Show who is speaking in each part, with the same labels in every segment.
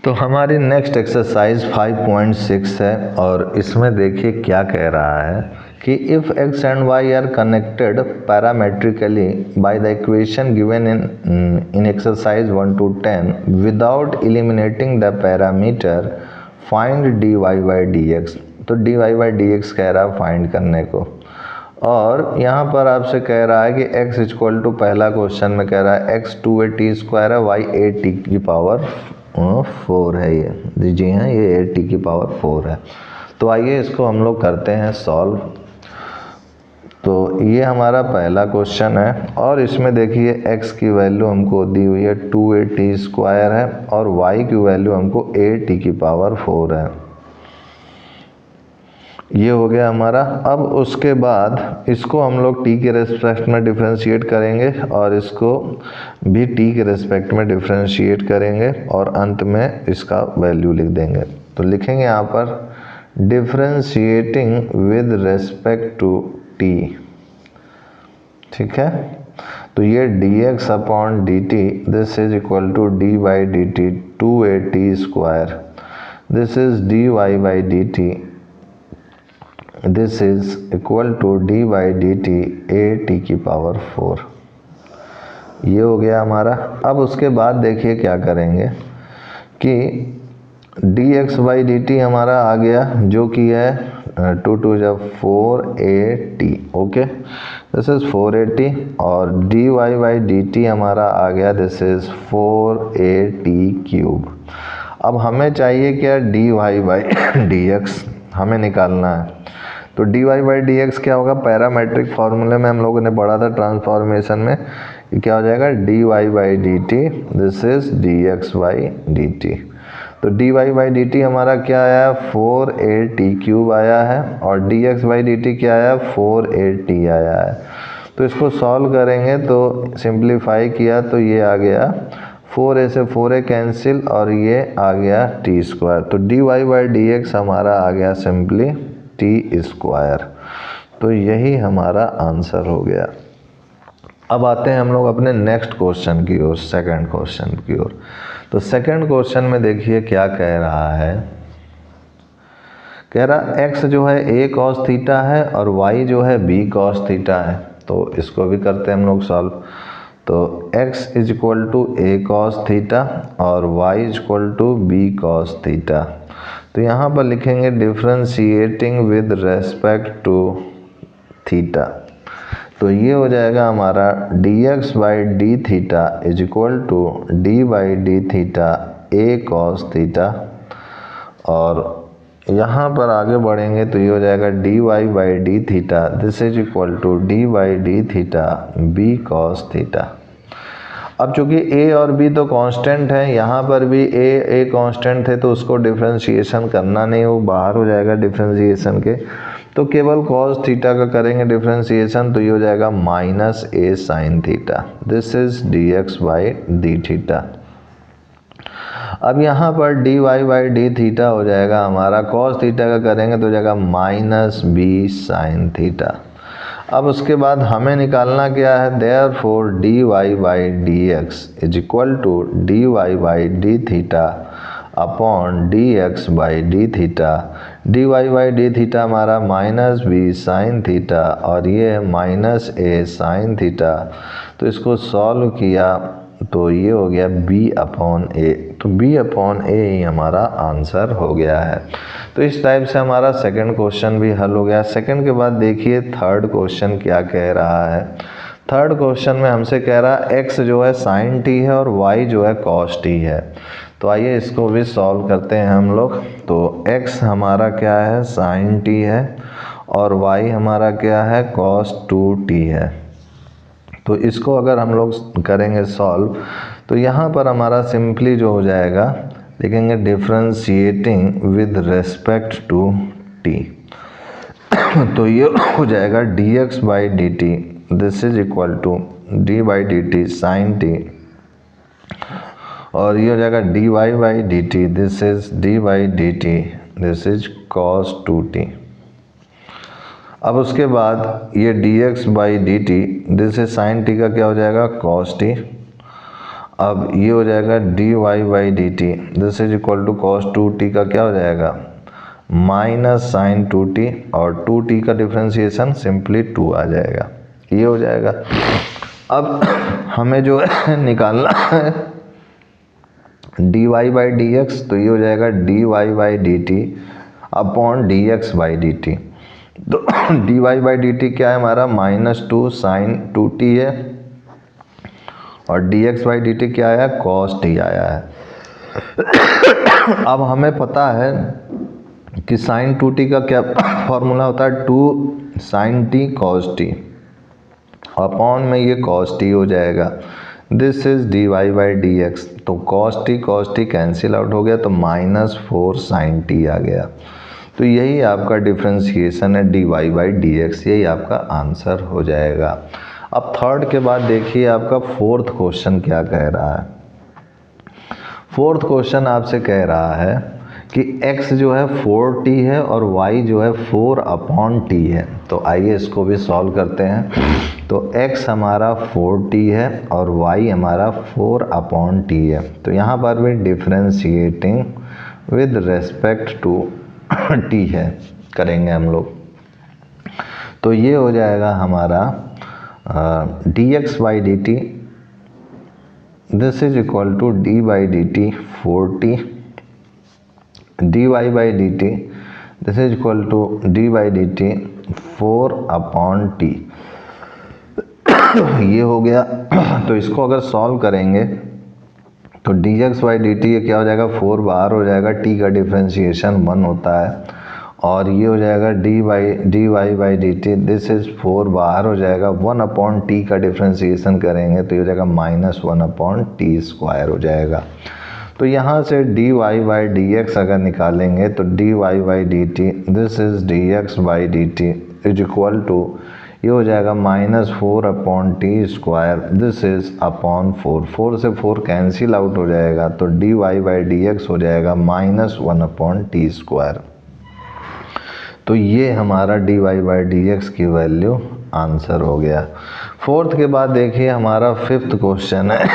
Speaker 1: तो हमारी next exercise 5.6 है और इसमें देखिए क्या कह रहा है कि if x and y are connected parametrically by the equation given in exercise 1 to 10 without eliminating the parameter find dy by dx। तो dy by dx कह रहा है फाइंड करने को, और यहाँ पर आपसे कह रहा है कि x इक्वल टू, पहला क्वेश्चन में कह रहा है x 2a स्क्वायर है, y 8t की पावर 4 है। ये दीजिए हैं, ये 8t की पावर 4 है। तो आइए इसको हम लोग करते हैं सॉल्व। तो ये हमारा पहला क्वेश्चन है और इसमें देखिए x की वैल्यू हमको दी हुई है 2a स्क्वायर है और y की वैल्यू हमको 8t की पावर 4 है। ये हो गया हमारा। अब उसके बाद इसको हम लोग t के रेस्पेक्ट में डिफ्रेंशिएट करेंगे और इसको भी t के रेस्पेक्ट में डिफ्रेंशिएट करेंगे और अंत में इसका वैल्यू लिख देंगे। तो लिखेंगे यहाँ पर differentiating with respect to t, ठीक है। तो ये dx upon dt this is equal to d by dt 2at square, this is dy by dt this is equal to d by dt at की पावर 4। ये हो गया हमारा। अब उसके बाद देखिए क्या करेंगे कि dx बाई dt हमारा आ गया जो कि है 2 2 जब 4at, okay, this is 4at, और dy बाई dt हमारा आ गया दिस इज 4at क्यूब। अब हमें चाहिए क्या, dy बाई dx हमें निकालना है। तो dy बाई dx क्या होगा, पैरामेट्रिक फार्मूले में हम लोगों ने पढ़ा था ट्रांसफॉर्मेशन में, ये क्या हो जाएगा dy by dt this is dx by dt। तो dy बाई dt हमारा क्या आया, 4at क्यूब आया है, और dx बाई dt क्या आया, 4at आया है। तो इसको सॉल्व करेंगे तो सिंप्लीफाई किया तो ये आ गया 4a से 4a कैंसिल और ये आ गया t स्क्वायर। तो dy बाई dx हमारा आ गया सिंपली t स्क्वायर। तो यही हमारा आंसर हो गया। अब आते हैं हम लोग अपने नेक्स्ट क्वेश्चन की ओर, सेकंड क्वेश्चन की ओर। तो सेकंड क्वेश्चन में देखिए क्या कह रहा है, कह रहा x जो है a cos थीटा है और y जो है b cos थीटा है। तो इसको भी करते हैं हम लोग सॉल्व। तो x is equal to a cos theta और y is equal to b cos theta. तो यहाँ पर लिखेंगे differentiating with respect to theta. तो ये हो जाएगा हमारा dx by d theta is equal to d by d theta a cos theta, और यहाँ पर आगे बढ़ेंगे तो ये हो जाएगा dy by d theta this is equal to d by d theta b cos theta. अब चूंकि a और b तो कांस्टेंट है, यहाँ पर भी a कांस्टेंट थे तो उसको डिफ्रेंशिएशन करना नहीं, वो बाहर हो जाएगा डिफ्रेंशिएशन के। तो केवल cos थीटा का करेंगे डिफ्रेंशिएशन, तो ये हो जाएगा minus a sine theta this is dx by d theta. अब यहाँ पर dy बाई डी थीटा हो जाएगा हमारा, cos थीटा का करेंगे तो हो जाएगा माइनस b साइन थीटा। अब उसके बाद हमें निकालना क्या है, therefore dy by dx is equal to dy by d theta upon dx by d theta. dy by d theta हमारा माइनस b साइन थीटा और ये है माइनस a साइन थीटा। तो इसको सॉल्व किया तो ये हो गया b अपॉन a। तो b अपॉन a ही हमारा आंसर हो गया है। तो इस टाइप से हमारा सेकंड क्वेश्चन भी हल हो गया। सेकंड के बाद देखिए थर्ड क्वेश्चन क्या कह रहा है। थर्ड क्वेश्चन में हमसे कह रहा है x जो है साइन t है और y जो है cos t है। तो आइए इसको भी सॉल्व करते हैं हम लोग। तो x हमारा क्या है, साइन t है, और y हमारा क्या है, cos 2t है। तो इसको अगर हम लोग करेंगे सॉल्व तो यहाँ पर हमारा सिंपली जो हो जाएगा, लिखेंगे differentiating with respect to t। तो ये हो जाएगा dx by d t this is equal to d by d t sine t, और ये हो जाएगा dy by d t this is d by d t this is cos 2t। अब उसके बाद ये dx by d t this is sine t का क्या हो जाएगा, cos t। अब ये हो जाएगा dy by d t, this is equal to cos 2t का क्या हो जाएगा माइनस साइन 2t, और 2t का डिफ्रेंसिएशन सिंपली 2 आ जाएगा, ये हो जाएगा। अब हमें जो है निकालना है dy बाई डी एक्स, तो ये हो जाएगा dy by d T upon D x by d T. तो dy बाई डी टी क्या है हमारा -2 साइन 2t है, और dx बाई डी टी क्या आया cos t आया है। अब हमें पता है कि साइन 2t का क्या फॉर्मूला होता है 2 sine t cos t, upon में ये cos t हो जाएगा, this is dy by d x. तो cos t कैंसिल आउट हो गया, तो -4 साइन t आ गया। तो यही आपका डिफ्रेंशिएशन है dy बाई डी एक्स, यही आपका आंसर हो जाएगा। अब थर्ड के बाद देखिए आपका फोर्थ क्वेश्चन क्या कह रहा है। फोर्थ क्वेश्चन आपसे कह रहा है कि x जो है 4t है और y जो है 4 अपॉन t है। तो आइए इसको भी सॉल्व करते हैं। तो x हमारा 4t है और y हमारा 4 अपॉन t है। तो यहाँ पर भी differentiating with respect to t है करेंगे हम लोग। तो ये हो जाएगा हमारा dx by d t, this is equal to d by d t 4t, dy by d t this is equal to d by d t 4 upon t, ये हो गया। तो इसको अगर सॉल्व करेंगे तो dx बाई डी टी ये क्या हो जाएगा 4 बाहर हो जाएगा, t का डिफ्रेंशिएशन 1 होता है, और ये हो जाएगा dy by d t, this is 4 बाहर हो जाएगा, 1 अपॉन t का डिफ्रेंशिएशन करेंगे तो ये हो जाएगा -1 अपॉन टी स्क्वायर हो जाएगा। तो यहाँ से dy बाई डी एक्स अगर निकालेंगे तो dy by d t, this is dx by d t is equal to ये हो जाएगा -4 upon t square, this is upon 4 से 4 कैंसिल आउट हो जाएगा, तो dy बाई डी एक्स हो जाएगा -1 अपॉन टी स्क्वायर। तो ये हमारा dy बाई डी एक्स की वैल्यू आंसर हो गया। फोर्थ के बाद देखिए हमारा फिफ्थ क्वेश्चन है।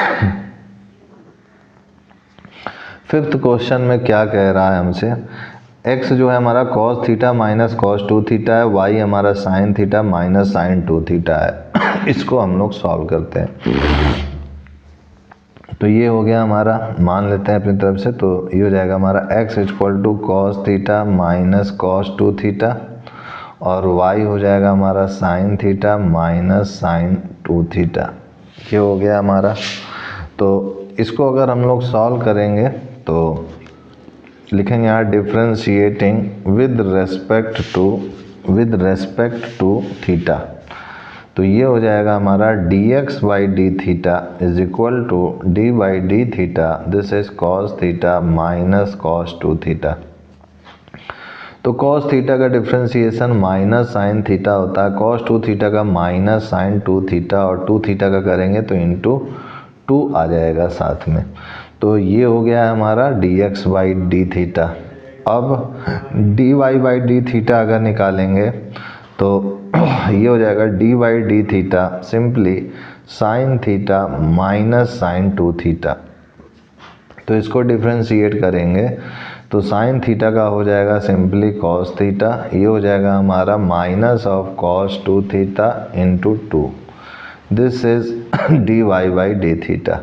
Speaker 1: फिफ्थ क्वेश्चन में क्या कह रहा है हमसे, x जो है हमारा cos theta minus cos 2 theta है, y हमारा sin theta minus sin 2 theta है। इसको हम लोग सॉल्व करते हैं। तो ये हो गया हमारा, मान लेते हैं अपनी तरफ से, तो ये हो जाएगा हमारा x equal to cos theta minus cos 2 theta, और y हो जाएगा हमारा sin theta minus sin 2 theta. ये हो गया हमारा। तो इसको अगर हम लोग सॉल्व करेंगे तो लिखेंगे यहाँ differentiating with respect to theta. तो ये हो जाएगा हमारा dx by d theta is equal to d by d theta, this is cos theta minus cos 2 theta. तो cos थीटा का डिफ्रेंशिएशन माइनस sin थीटा होता है, cos 2 थीटा का माइनस sin 2 थीटा, और 2 थीटा का करेंगे तो इंटू 2 आ जाएगा साथ में। तो ये हो गया है हमारा dx बाई डी थीटा। अब dy बाई डी थीटा अगर निकालेंगे तो ये हो जाएगा d by d theta simply sine theta minus sine 2 theta. तो इसको डिफ्रेंशिएट करेंगे तो साइन थीटा का हो जाएगा सिंपली cos थीटा, ये हो जाएगा हमारा minus of cos 2 theta into 2, this is dy by d theta.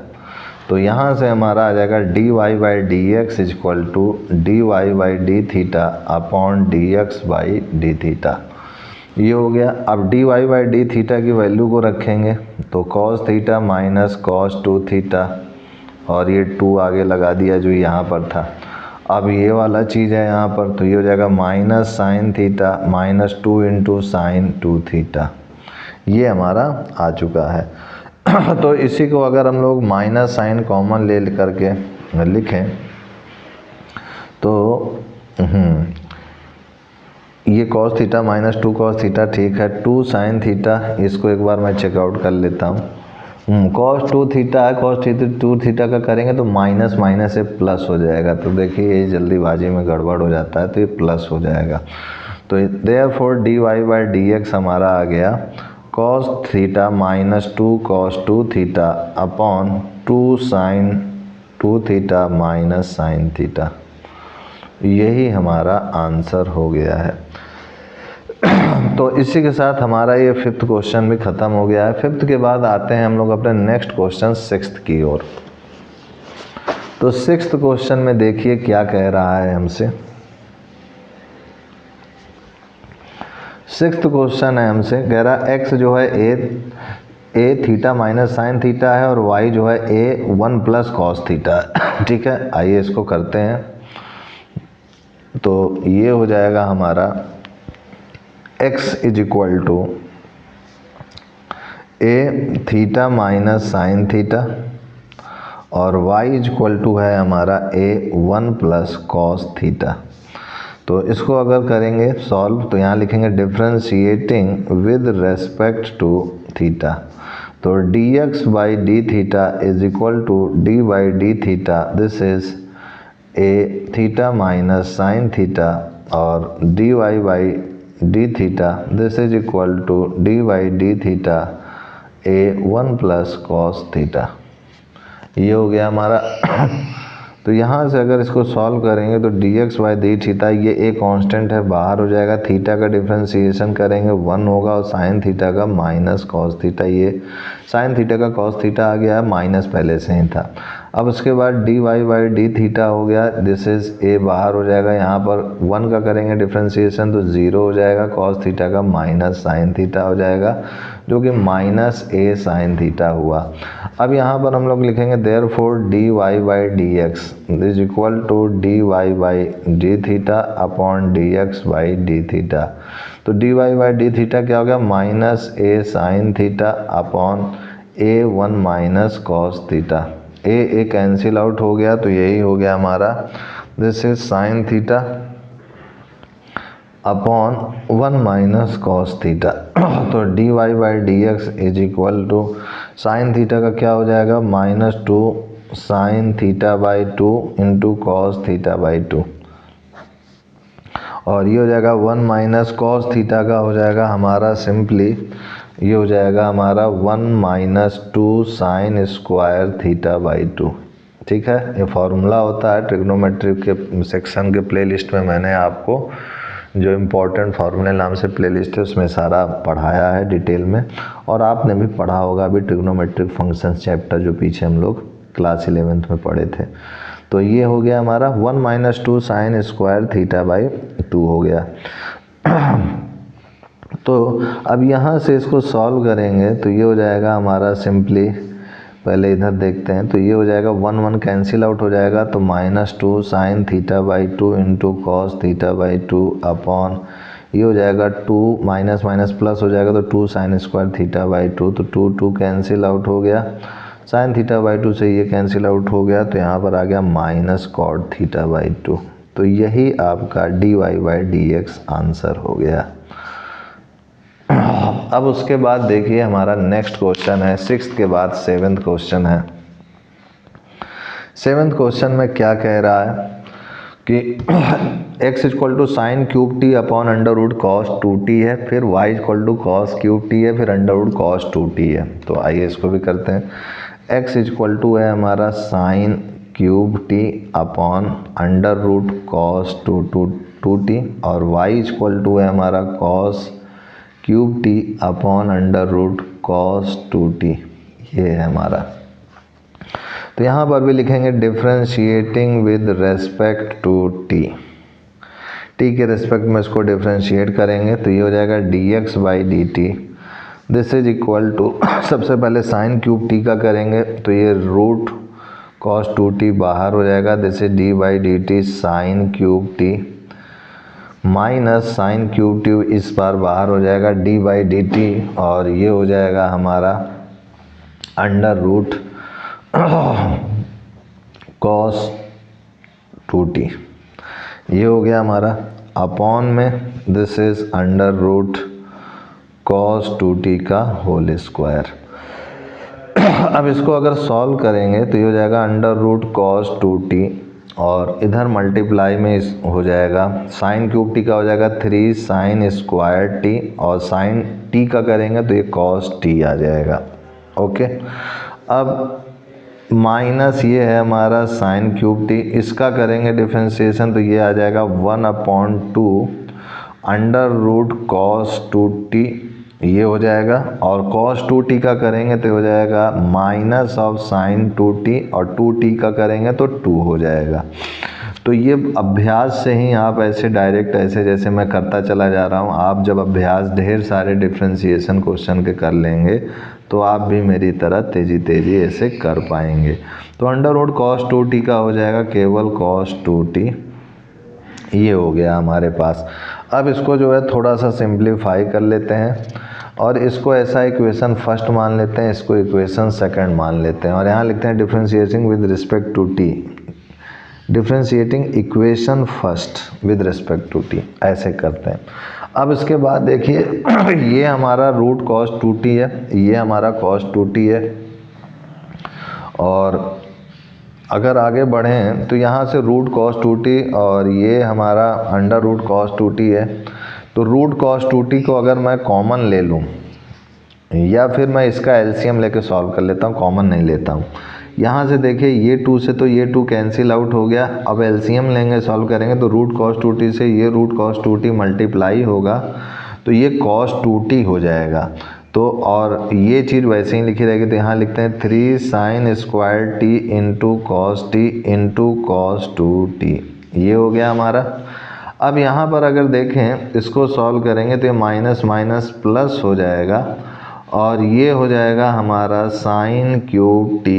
Speaker 1: तो यहाँ से हमारा आ जाएगा dy by d x equal to dy by d theta upon dx by d theta. ये हो गया। अब dy बाई डी थीटा की वैल्यू को रखेंगे तो cos theta minus cos 2 theta, और ये 2 आगे लगा दिया जो यहाँ पर था। अब ये वाला चीज़ है यहाँ पर, तो ये हो जाएगा minus sine theta minus 2 into sine 2 theta. ये हमारा आ चुका है। तो इसी को अगर हम लोग माइनस साइन कॉमन ले करके लिखें तो ये cos theta minus 2 cos theta ठीक है, 2 साइन थीटा, इसको एक बार मैं चेकआउट कर लेता हूँ। cos 2 थीटा है, cos 2 थीटा का करेंगे तो माइनस माइनस से प्लस हो जाएगा। तो देखिए ये जल्दीबाजी में गड़बड़ हो जाता है, तो ये प्लस हो जाएगा। तो therefore dy by d x हमारा आ गया cos theta minus 2 cos 2 theta upon 2 sine 2 theta minus sine theta, यही हमारा आंसर हो गया है। तो इसी के साथ हमारा ये 5th क्वेश्चन भी ख़त्म हो गया है। 5th के बाद आते हैं हम लोग अपने नेक्स्ट क्वेश्चन 6th की ओर। तो 6th क्वेश्चन में देखिए क्या कह रहा है हमसे। 6th क्वेश्चन है हमसे कह रहा x जो है ए थीटा माइनस साइन थीटा है और y जो है ए 1 प्लस कॉस थीटा है। ठीक है, आइए इसको करते हैं। तो ये हो जाएगा हमारा x is equal to a theta minus sine theta और y इज इक्वल टू है हमारा ए 1 प्लस कॉस थीटा। तो इसको अगर करेंगे सॉल्व तो यहाँ लिखेंगे differentiating with respect to theta. तो dx by d theta is equal to d by d theta, this is a theta minus sine theta और dy by d theta this is equal to d by d theta a 1 plus cos theta. ये हो गया हमारा। तो यहाँ से अगर इसको सॉल्व करेंगे तो dx बाई डी थीटा, ये एक कांस्टेंट है, बाहर हो जाएगा। थीटा का डिफ्रेंशिएशन करेंगे 1 होगा और साइन थीटा का माइनस कॉस थीटा, ये साइन थीटा का कॉस थीटा आ गया है, माइनस पहले से ही था। अब उसके बाद dy बाई डी थीटा हो गया, दिस इज ए बाहर हो जाएगा, यहाँ पर 1 का करेंगे डिफ्रेंशिएशन तो 0 हो जाएगा, कॉस थीटा का माइनस साइन थीटा हो जाएगा जो कि माइनस ए साइन थीटा हुआ। अब यहाँ पर हम लोग लिखेंगे therefore dy by dx is equal to dy by d theta upon dx by d theta. तो dy बाई डी थीटा क्या हो गया, minus a sine theta upon a 1 minus cos theta. A cancel out हो गया तो यही हो गया हमारा, this is sine theta upon 1 minus cos theta. तो dy by dx is equal to sine theta का क्या हो जाएगा, -2 sine theta by 2 into cos theta by 2 और ये हो जाएगा 1 माइनस कॉस थीटा का हो जाएगा हमारा सिंपली, ये हो जाएगा हमारा 1 minus 2 sine square theta by 2। ठीक है, ये फॉर्मूला होता है ट्रिग्नोमेट्री के सेक्शन के प्लेलिस्ट में, मैंने आपको जो इम्पोर्टेंट फार्मूले नाम से प्लेलिस्ट है उसमें सारा पढ़ाया है डिटेल में, और आपने भी पढ़ा होगा अभी ट्रिग्नोमेट्रिक फंक्शंस चैप्टर जो पीछे हम लोग क्लास 11th में पढ़े थे। तो ये हो गया हमारा 1 minus 2 sine square theta by 2 हो गया। तो अब यहाँ से इसको सॉल्व करेंगे तो ये हो जाएगा हमारा सिंपली, पहले इधर देखते हैं, तो ये हो जाएगा 1 कैंसिल आउट हो जाएगा तो -2 sine theta by 2 into cos theta by 2 upon ये हो जाएगा 2 माइनस माइनस प्लस हो जाएगा तो 2 साइन स्क्वायर थीटा बाई 2, तो 2 कैंसिल आउट हो गया, साइन थीटा बाई 2 से ये कैंसिल आउट हो गया तो यहाँ पर आ गया माइनस कॉट थीटा बाई 2। तो यही आपका dy बाई dx आंसर हो गया। अब उसके बाद देखिए हमारा नेक्स्ट क्वेश्चन है 6th के बाद 7th क्वेश्चन है। 7th क्वेश्चन में क्या कह रहा है कि x equal to sine cube t upon under root cos 2t है, फिर y equal to cos cube t है, फिर अंडर रूट कॉस 2t है। तो आइए इसको भी करते हैं। x इक्वल टू है हमारा sine cube t upon under root cos 2t और y इक्वल टू है हमारा cos cube t upon under root cos 2t, ये है हमारा। तो यहाँ पर भी लिखेंगे differentiating with respect to t, t के रेस्पेक्ट में इसको डिफ्रेंशिएट करेंगे तो ये हो जाएगा dx by d t, this is equal to सबसे पहले साइन क्यूब t का करेंगे तो ये रूट कॉस 2t बाहर हो जाएगा, this is D by d t sine cube t minus sign cube T इस बार बाहर हो जाएगा डी बाई डी टी और ये हो जाएगा हमारा अंडर रूट कॉस 2t, ये हो गया हमारा अपॉन में this is under root cos 2t का होल स्क्वायर। अब इसको अगर सॉल्व करेंगे तो ये हो जाएगा अंडर रूट कॉस 2t और इधर मल्टीप्लाई में हो जाएगा साइन क्यूब टी का हो जाएगा 3 साइन स्क्वायर टी और साइन टी का करेंगे तो ये कॉस टी आ जाएगा। ओके, अब माइनस ये है हमारा साइन क्यूब टी, इसका करेंगे डिफ्रेंशिएशन तो ये आ जाएगा 1/2 अंडर रूट कॉस 2t, ये हो जाएगा। और cos 2t का करेंगे तो हो जाएगा माइनस ऑफ साइन 2t, और 2t का करेंगे तो 2 हो जाएगा। तो ये अभ्यास से ही आप ऐसे डायरेक्ट ऐसे जैसे मैं करता चला जा रहा हूँ, आप जब अभ्यास ढेर सारे डिफ्रेंशिएशन क्वेश्चन के कर लेंगे तो आप भी मेरी तरह तेज़ी ऐसे कर पाएंगे। तो अंडर रूट कॉस 2t का हो जाएगा केवल cos 2t, ये हो गया हमारे पास। अब इसको जो है थोड़ा सा सिंप्लीफाई कर लेते हैं और इसको ऐसा इक्वेशन फर्स्ट मान लेते हैं, इसको इक्वेशन सेकंड मान लेते हैं और यहाँ लिखते हैं differentiating with respect to t, differentiating equation first with respect to t, ऐसे करते हैं। अब इसके बाद देखिए ये हमारा रूट कॉस 2t है, ये हमारा cos 2t है, और अगर आगे बढ़ें तो यहाँ से रूट कॉस 2t और ये हमारा अंडर रूट कॉस 2t है। तो रूट कॉस 2t को अगर मैं कॉमन ले लूँ या फिर मैं इसका एलसीएम लेके सॉल्व कर लेता हूँ, कॉमन नहीं लेता हूँ। यहाँ से देखिए ये 2 से तो ये 2 कैंसिल आउट हो गया। अब एलसीएम लेंगे, सॉल्व करेंगे तो रूट कॉस 2t से ये रूट कॉस 2t मल्टीप्लाई होगा तो ये cos 2t हो जाएगा। तो और ये चीज़ वैसे ही लिखी रहेगी, तो यहाँ लिखते हैं 3 sine square t into cos t into cos 2t, ये हो गया हमारा। अब यहाँ पर अगर देखें इसको सॉल्व करेंगे तो ये माइनस माइनस प्लस हो जाएगा और ये हो जाएगा हमारा sine cube t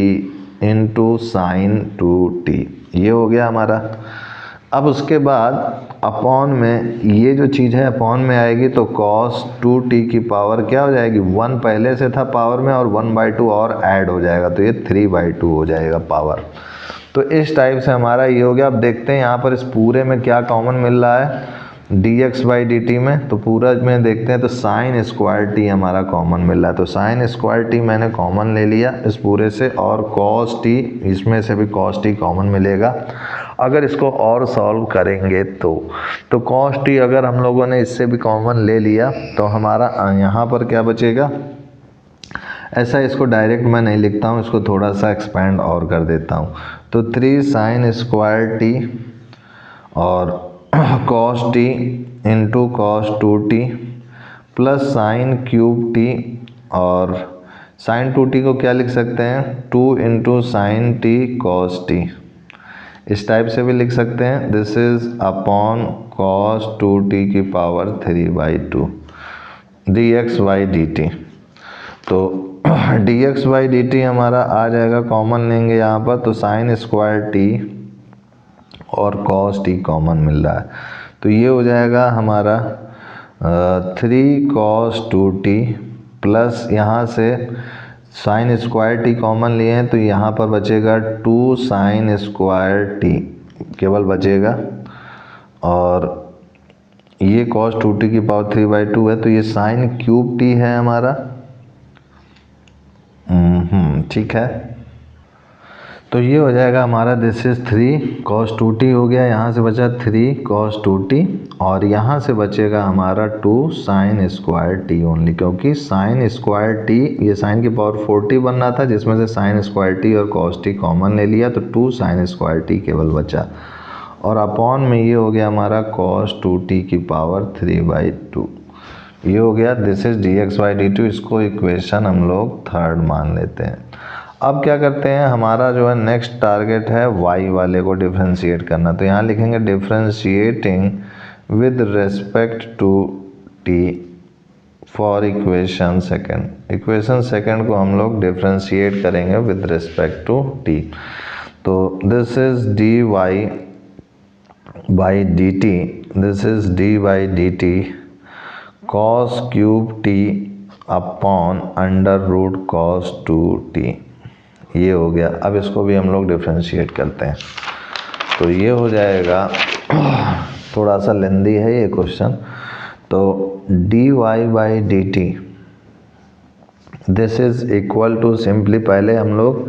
Speaker 1: into sine 2t, ये हो गया हमारा। अब उसके बाद अपॉन में ये जो चीज़ है अपॉन में आएगी तो cos 2t की पावर क्या हो जाएगी, 1 पहले से था पावर में और 1/2 और ऐड हो जाएगा तो ये 3/2 हो जाएगा पावर। तो इस टाइप से हमारा ये हो गया। अब देखते हैं यहाँ पर इस पूरे में क्या कॉमन मिल रहा है dx/dt में, तो पूरा में देखते हैं तो साइन स्क्वायर टी हमारा कॉमन मिल रहा है। तो साइन स्क्वायर टी मैंने कॉमन ले लिया इस पूरे से, और cos t, इसमें से भी cos t कॉमन मिलेगा। अगर इसको और सॉल्व करेंगे तो cos t अगर हम लोगों ने इससे भी कॉमन ले लिया तो हमारा यहाँ पर क्या बचेगा, ऐसा इसको डायरेक्ट मैं नहीं लिखता हूँ, इसको थोड़ा सा एक्सपेंड और कर देता हूँ। तो 3 साइन स्क्वायर टी और cos t into cos 2t plus sine cube t, और साइन 2t को क्या लिख सकते हैं 2 into sine t cos t, इस टाइप से भी लिख सकते हैं। This is upon cos 2t की पावर 3/2 dx/dt। तो dx/dt हमारा आ जाएगा, कॉमन लेंगे यहाँ पर तो साइन स्क्वायर t और cos t कॉमन मिल रहा है तो ये हो जाएगा हमारा 3 cos 2t प्लस यहाँ से साइन स्क्वायर t कॉमन लिए हैं तो यहाँ पर बचेगा 2 साइन स्क्वायर t केवल बचेगा, और ये cos 2t की पावर 3/2 है तो ये साइन क्यूब t है हमारा। ठीक है, तो ये हो जाएगा हमारा दिस इज 3 cos 2t हो गया, यहाँ से बचा 3 cos 2t और यहाँ से बचेगा हमारा 2 साइन स्क्वायर t ओनली, क्योंकि साइन स्क्वायर t ये साइन की पावर 40 बन रहा था जिसमें से साइन स्क्वायर t और cos t कॉमन ले लिया तो 2 साइन स्क्वायर t केवल बचा, और अपॉन में ये हो गया हमारा cos 2t की पावर 3/2, ये हो गया। दिस इज dx/dt, इसको इक्वेशन हम लोग थर्ड मान लेते हैं। अब क्या करते हैं, हमारा जो है नेक्स्ट टारगेट है y वाले को डिफ्रेंशिएट करना, तो यहाँ लिखेंगे differentiating with respect to t for equation second. Equation second को हम लोग डिफ्रेंशिएट करेंगे विद रिस्पेक्ट टू t। तो this is dy/dt, this is d/dt cos cube t upon under root cos 2t, ये हो गया। अब इसको भी हम लोग डिफ्रेंशिएट करते हैं तो ये हो जाएगा, थोड़ा सा लेंदी है ये क्वेश्चन। तो dy/dt this is equal to, simply पहले हम लोग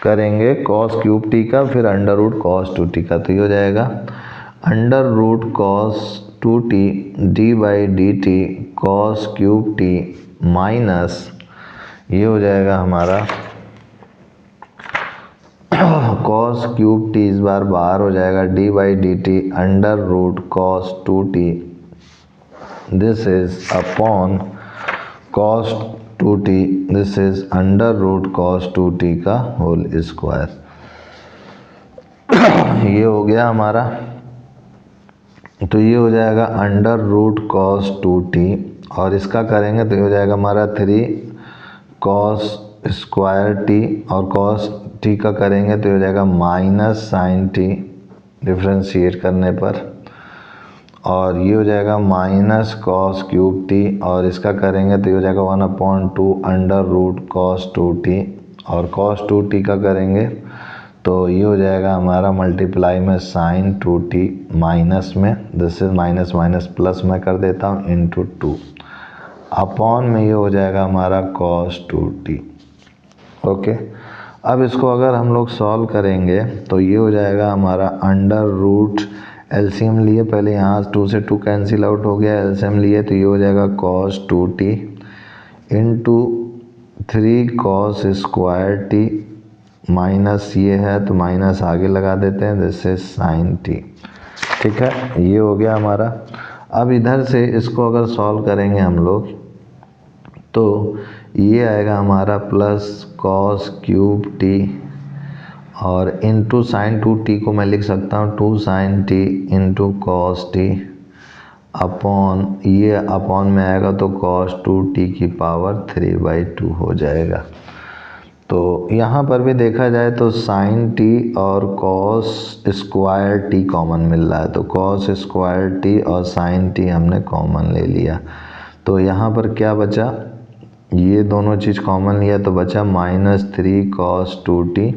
Speaker 1: करेंगे cos क्यूब t का फिर अंडर रूट cos 2t का, तो ये हो जाएगा under root cos 2t d/dt cos cube t minus ये हो जाएगा हमारा कॉस क्यूब टी इस बार बाहर हो जाएगा, d by d t under root cos 2t, this is upon cos 2t, this is under root cos 2t का whole square. ये हो गया हमारा, तो ये हो जाएगा अंडर रूट कॉस 2t, और इसका करेंगे तो ये हो जाएगा हमारा 3 कॉस स्क्वायर टी, और कॉस टी का करेंगे तो ये हो जाएगा माइनस साइन टी डिफ्रेंशिएट करने पर, और ये हो जाएगा माइनस कॉस क्यूब टी, और इसका करेंगे तो ये हो जाएगा 1/2 अंडर रूट कॉस 2t, और कॉस 2t का करेंगे तो ये हो जाएगा हमारा मल्टीप्लाई में साइन 2t माइनस में, this is minus minus plus में कर देता हूँ इंटू 2, अपॉन में ये हो जाएगा हमारा cos 2t। ओके, अब इसको अगर हम लोग सॉल्व करेंगे तो ये हो जाएगा हमारा अंडर रूट, एलसीएम लिए पहले, यहाँ 2 से 2 कैंसिल आउट हो गया, एलसीएम लिए तो ये हो जाएगा cos 2t into 3 cos square T, minus ये है तो माइनस आगे लगा देते हैं, दिस इज साइन टी। ठीक है, ये हो गया हमारा। अब इधर से इसको अगर सॉल्व करेंगे हम लोग तो ये आएगा हमारा प्लस कॉस क्यूब टी, और इंटू साइन 2t को मैं लिख सकता हूँ 2 sine t into cos t, upon ये अपॉन में आएगा तो cos 2t की पावर 3/2 हो जाएगा। तो यहाँ पर भी देखा जाए तो साइन टी और कॉस स्क्वायर टी कॉमन मिल रहा है, तो कॉस स्क्वायर टी और साइन टी हमने कॉमन ले लिया, तो यहाँ पर क्या बचा, ये दोनों चीज़ कॉमन लिया तो बचा -3 cos 2t,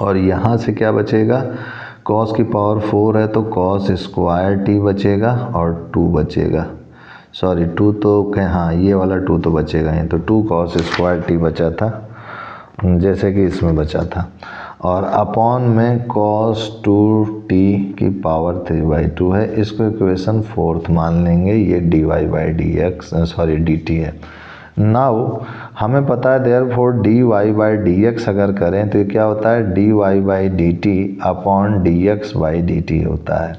Speaker 1: और यहाँ से क्या बचेगा, cos की पावर 4 है तो cos स्क्वायर टी बचेगा, और 2 बचेगा, सॉरी 2 तो हाँ ये वाला 2 तो बचेगा ही, तो 2 cos स्क्वायर टी बचा था जैसे कि इसमें बचा था, और अपॉन में cos 2t की पावर 3/2 है, इसको इक्वेशन 4th मान लेंगे, ये dy by dx sorry dt है। नाउ हमें पता है देयरफॉर dy बाई dx अगर करें तो ये क्या होता है, dy by dt upon dx by dt होता है,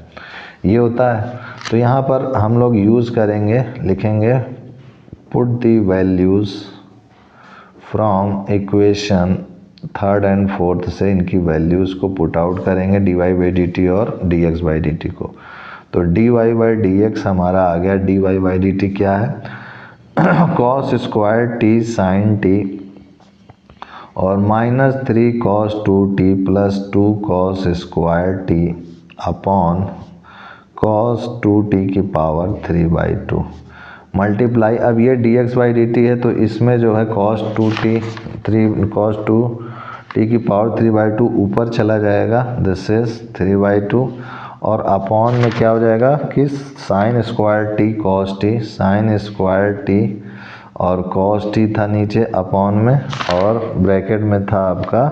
Speaker 1: ये होता है। तो यहाँ पर हम लोग यूज़ करेंगे, लिखेंगे put the values from equation 3rd and 4th से इनकी वैल्यूज़ को पुट आउट करेंगे, dy बाई dt और dx बाई dt को। तो dy बाई dx हमारा आ गया, dy बाई dt क्या है, cos square t sine t, और -3 cos 2t plus 2 cos square t upon cos 2t की पावर 3/2 मल्टीप्लाई, अब ये dx बाई dt है तो इसमें जो है cos 2t की पावर 3/2 ऊपर चला जाएगा, दिस इज 3/2, और अपॉन में क्या हो जाएगा कि sine square T cos T, sine square T और कॉस टी था नीचे अपॉन में, और ब्रैकेट में था आपका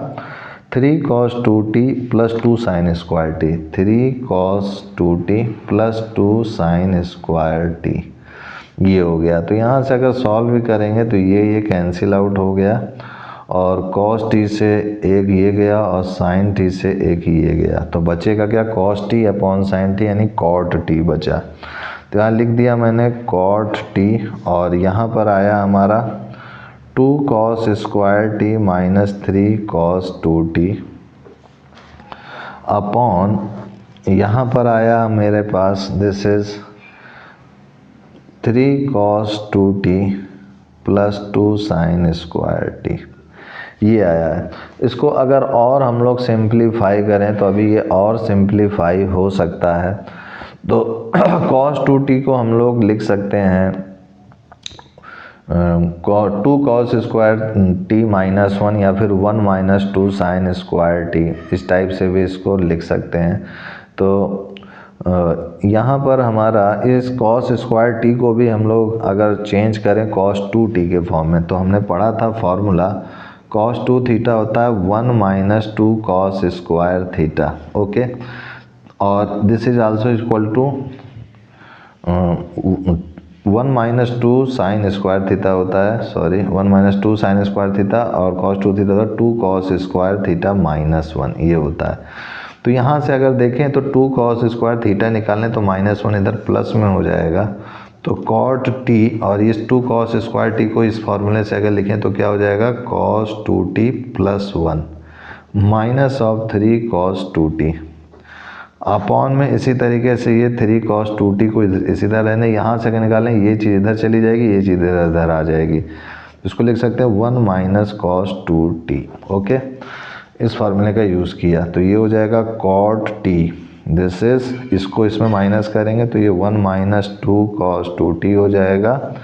Speaker 1: 3 cos 2t plus 2 sine square T, 3 cos 2t plus 2 sine square T, ये हो गया। तो यहाँ से अगर सॉल्व भी करेंगे तो ये कैंसिल आउट हो गया, और cos t से एक ये गया और sin t से एक ही ये गया, तो बचेगा क्या, cos t upon sin t यानी cot t बचा। तो यहाँ लिख दिया मैंने cot t, और यहाँ पर आया हमारा 2 cos square T minus 3 cos 2t upon यहाँ पर आया मेरे पास this is 3 cos 2t plus 2 sin square T, ये आया है। इसको अगर और हम लोग सिंप्लीफाई करें तो अभी ये और सिंप्लीफाई हो सकता है, तो cos 2t को हम लोग लिख सकते हैं 2 cos स्क्वायर टी माइनस 1, या फिर 1 माइनस 2 साइन स्क्वायर टी, इस टाइप से भी इसको लिख सकते हैं। तो यहाँ पर हमारा इस cos स्क्वायर टी को भी हम लोग अगर चेंज करें cos 2t के फॉर्म में, तो हमने पढ़ा था फॉर्मूला cos 2 थीटा होता है 1 minus 2 cos square theta, okay, और this is also equal to 1 minus 2 sine square theta होता है, sorry 1 minus 2 sine square theta, और कॉस 2 थीटा होता है 2 कॉस स्क्वायर थीटा माइनस 1, ये होता है। तो यहाँ से अगर देखें तो 2 कॉस स्क्वायर थीटा निकालें तो -1 इधर प्लस में हो जाएगा, तो कॉट टी, और इस 2 कॉस स्क्वायर टी को इस फॉर्मूले से अगर लिखें तो क्या हो जाएगा, cos 2t plus 1 minus of 3 cos 2t upon में इसी तरीके से ये 3 कॉस 2t को इसी तरह रहने, यहाँ से अगर निकालें ये चीज़ इधर चली जाएगी, ये चीज़ इधर आ जाएगी, इसको लिख सकते हैं 1 माइनस कॉस 2t। ओके, इस फार्मूले का यूज़ किया तो ये हो जाएगा कॉट t, दिस इज, इसको इसमें माइनस करेंगे तो ये 1 माइनस 2 कॉस 2t हो जाएगा,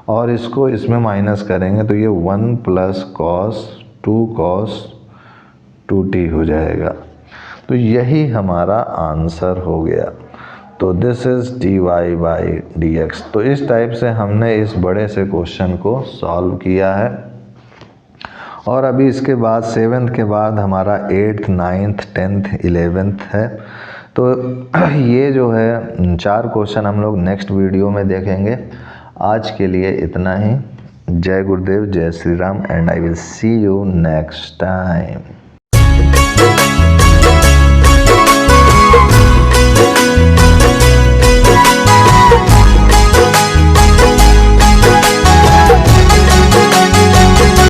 Speaker 1: और इसको इसमें माइनस करेंगे तो ये 1 प्लस कॉस 2 कॉस 2t हो जाएगा। तो यही हमारा आंसर हो गया। तो दिस इज़ dy/dx। तो इस टाइप से हमने इस बड़े से क्वेश्चन को सॉल्व किया है। और अभी इसके बाद 7th के बाद हमारा 8th 9th 10th 11th है। तो ये जो है 4 क्वेश्चन हम लोग नेक्स्ट वीडियो में देखेंगे। आज के लिए इतना ही। जय गुरुदेव, जय Shri Ram, and I will see you next time.